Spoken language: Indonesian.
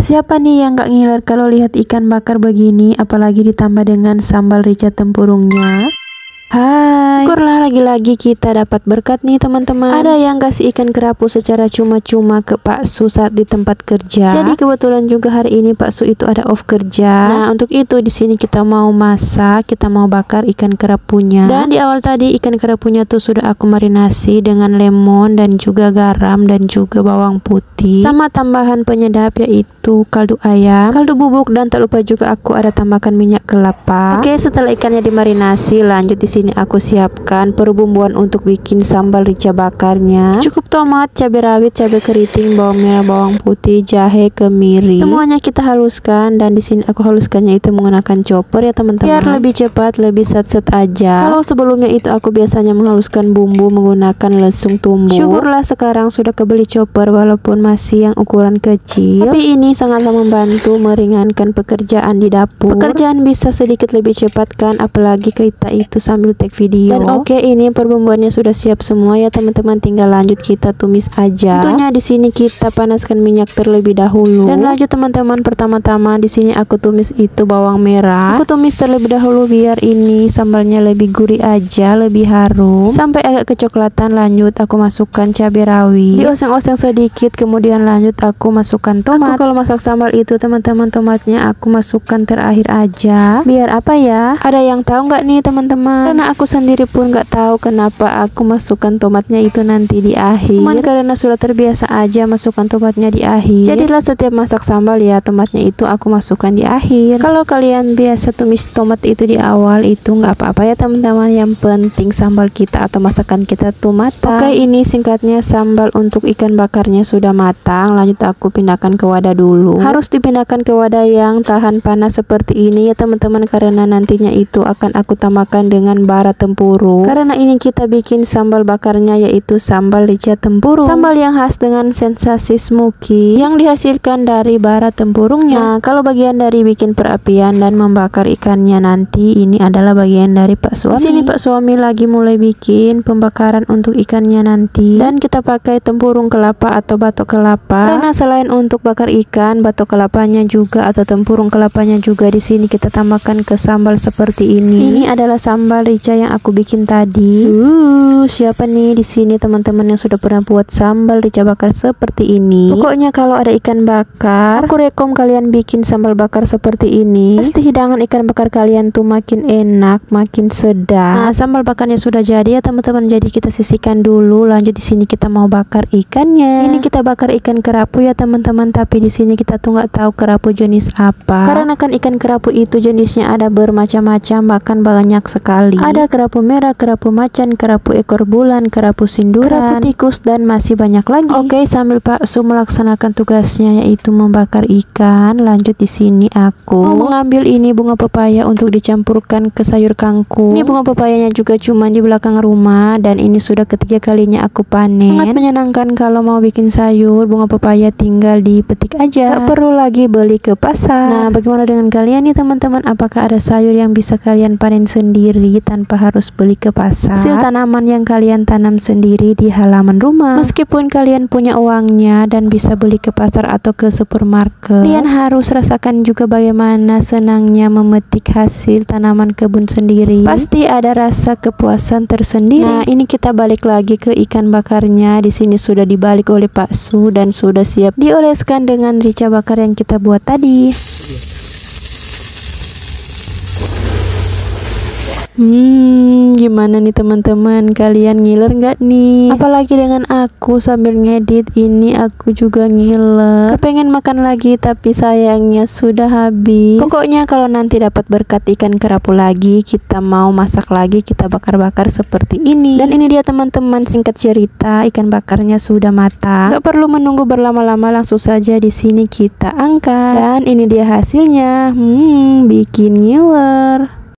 Siapa nih yang gak ngiler kalau lihat ikan bakar begini, apalagi ditambah dengan sambal rica tempurungnya. Hai, syukurlah lagi-lagi kita dapat berkat nih teman-teman. Ada yang kasih ikan kerapu secara cuma-cuma ke Pak Su saat di tempat kerja. Jadi kebetulan juga hari ini Pak Su itu ada off kerja. Nah, untuk itu di sini kita mau masak, kita mau bakar ikan kerapunya. Dan di awal tadi ikan kerapunya tuh sudah aku marinasi dengan lemon dan juga garam dan juga bawang putih. Sama tambahan penyedap yaitu kaldu ayam, kaldu bubuk, dan tak lupa juga aku ada tambahkan minyak kelapa. Oke, setelah ikannya dimarinasi, lanjut di sini aku siapkan perbumbuan untuk bikin sambal rica bakarnya. Cukup tomat, cabai rawit, cabai keriting, bawang merah, bawang putih, jahe, kemiri. Semuanya kita haluskan, dan di sini aku haluskannya itu menggunakan chopper ya teman-teman. Biar lebih cepat, lebih set-set aja. Kalau sebelumnya itu aku biasanya menghaluskan bumbu menggunakan lesung tumbuk. Syukurlah sekarang sudah kebeli chopper walaupun masih yang ukuran kecil. Tapi ini sangatlah membantu meringankan pekerjaan di dapur. Pekerjaan bisa sedikit lebih cepat kan, apalagi kita itu sambil take video. Dan oke, ini perbumbuannya sudah siap semua ya teman-teman, tinggal lanjut kita tumis aja. Tentunya di sini kita panaskan minyak terlebih dahulu. Dan lanjut teman-teman, pertama-tama di sini aku tumis itu bawang merah. Aku tumis terlebih dahulu biar ini sambalnya lebih gurih aja, lebih harum. Sampai agak kecoklatan, lanjut aku masukkan cabai rawit. Dioseng-oseng sedikit, kemudian lanjut aku masukkan tomat. Aku kalau masak sambal itu teman-teman, tomatnya aku masukkan terakhir aja. Biar apa ya? Ada yang tahu nggak nih teman-teman? Karena aku sendiri pun nggak tahu kenapa aku masukkan tomatnya itu nanti di akhir. Cuman karena sudah terbiasa aja masukkan tomatnya di akhir. Jadilah setiap masak sambal ya tomatnya itu aku masukkan di akhir. Kalau kalian biasa tumis tomat itu di awal itu nggak apa-apa ya teman-teman. Yang penting sambal kita atau masakan kita tuh matang. Oke, ini singkatnya sambal untuk ikan bakarnya sudah matang. Lanjut aku pindahkan ke wadah dulu. Harus dipindahkan ke wadah yang tahan panas seperti ini ya teman-teman, karena nantinya itu akan aku tambahkan dengan bara tempurung. Karena ini kita bikin sambal bakarnya yaitu sambal rica tempurung. Sambal yang khas dengan sensasi smoky yang dihasilkan dari bara tempurungnya. Nah, kalau bagian dari bikin perapian dan membakar ikannya nanti ini adalah bagian dari Pak Suami. Sini Pak Suami lagi mulai bikin pembakaran untuk ikannya nanti. Dan kita pakai tempurung kelapa atau batok kelapa. Karena selain untuk bakar ikan, batok kelapanya juga atau tempurung kelapanya juga di sini kita tambahkan ke sambal seperti ini. Ini adalah sambal rica yang aku bikin tadi. Siapa nih di sini teman-teman yang sudah pernah buat sambal rica bakar seperti ini? Pokoknya kalau ada ikan bakar, aku rekom kalian bikin sambal bakar seperti ini. Pasti hidangan ikan bakar kalian tuh makin enak, makin sedap. Nah, sambal bakarnya sudah jadi ya teman-teman. Jadi kita sisihkan dulu. Lanjut di sini kita mau bakar ikannya. Ini kita bakar ikan kerapu ya teman-teman. Tapi di sini kita tuh nggak tahu kerapu jenis apa. Karena kan ikan kerapu itu jenisnya ada bermacam-macam, bahkan banyak sekali. Ada kerapu merah, kerapu macan, kerapu ekor bulan, kerapu sinduran, kerapu tikus, dan masih banyak lagi. Oke, sambil Pak Su melaksanakan tugasnya yaitu membakar ikan, lanjut di sini aku mau mengambil ini bunga pepaya untuk dicampurkan ke sayur kangkung. Ini bunga pepayanya juga cuma di belakang rumah dan ini sudah ketiga kalinya aku panen. Sangat menyenangkan kalau mau bikin sayur bunga pepaya tinggal dipetik aja, gak perlu lagi beli ke pasar. Nah, bagaimana dengan kalian nih teman-teman? Apakah ada sayur yang bisa kalian panen sendiri tanpa harus beli ke pasar? Hasil tanaman yang kalian tanam sendiri di halaman rumah. Meskipun kalian punya uangnya dan bisa beli ke pasar atau ke supermarket, kalian harus rasakan juga bagaimana senangnya memetik hasil tanaman kebun sendiri. Pasti ada rasa kepuasan tersendiri. Nah, ini kita balik lagi ke ikan bakarnya. Di sini sudah dibalik oleh Pak Su dan sudah siap dioleskan dengan rica bakar yang kita buat tadi. Gimana nih teman-teman, kalian ngiler nggak nih? Apalagi dengan aku sambil ngedit ini aku juga ngiler. Kepengen makan lagi tapi sayangnya sudah habis. Pokoknya kalau nanti dapat berkat ikan kerapu lagi, kita mau masak lagi, kita bakar-bakar seperti ini. Dan ini dia teman-teman, singkat cerita ikan bakarnya sudah matang. Gak perlu menunggu berlama-lama, langsung saja di sini kita angkat. Dan ini dia hasilnya. Bikin ngiler.